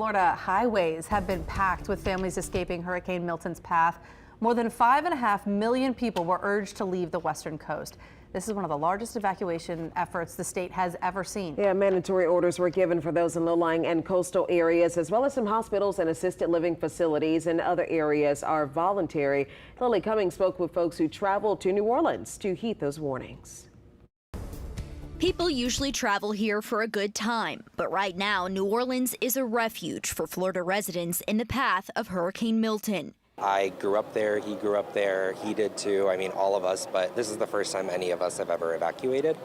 Florida highways have been packed with families escaping Hurricane Milton's path. More than 5.5 million people were urged to leave the western coast. This is one of the largest evacuation efforts the state has ever seen. Yeah, mandatory orders were given for those in low-lying and coastal areas, as well as some hospitals and assisted living facilities in other areas are voluntary. Lily Cummings spoke with folks who traveled to New Orleans to heed those warnings. People usually travel here for a good time, but right now New Orleans is a refuge for Florida residents in the path of Hurricane Milton. I grew up there, he grew up there, he did too, I mean all of us, but this is the first time any of us have ever evacuated.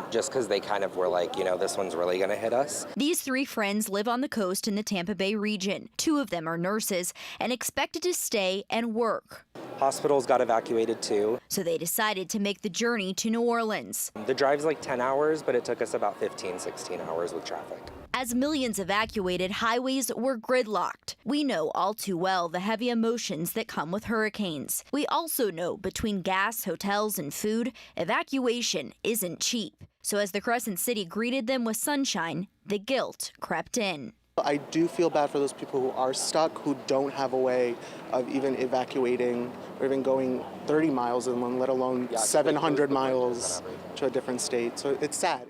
Just because they kind of were like, you know, this one's really going to hit us. These three friends live on the coast in the Tampa Bay region. Two of them are nurses and expected to stay and work. Hospitals got evacuated too. So they decided to make the journey to New Orleans. The drive's like 10 hours, but it took us about 15, 16 hours with traffic. As millions evacuated, highways were gridlocked. We know all too well the heavy emotions that come with hurricanes. We also know between gas, hotels, and food, evacuation isn't cheap. So as the Crescent City greeted them with sunshine, the guilt crept in. I do feel bad for those people who are stuck, who don't have a way of even evacuating or even going 30 miles inland, let alone 700 miles to a different state. So it's sad.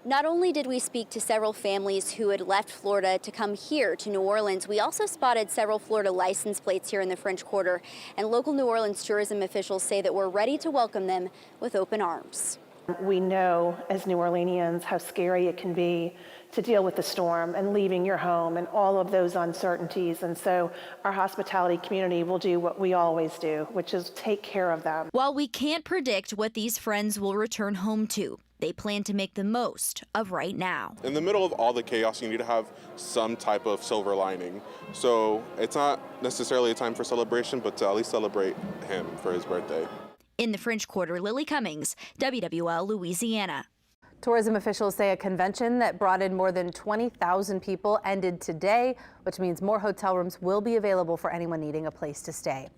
Not only did we speak to several families who had left Florida to come here to New Orleans, we also spotted several Florida license plates here in the French Quarter, and local New Orleans tourism officials say that we're ready to welcome them with open arms. We know as New Orleanians how scary it can be to deal with the storm and leaving your home and all of those uncertainties. And so our hospitality community will do what we always do, which is take care of them. While we can't predict what these friends will return home to, they plan to make the most of right now. In the middle of all the chaos, you need to have some type of silver lining. So it's not necessarily a time for celebration, but to at least celebrate him for his birthday. In the French Quarter, Lily Cummings, WWL Louisiana. Tourism officials say a convention that brought in more than 20,000 people ended today, which means more hotel rooms will be available for anyone needing a place to stay.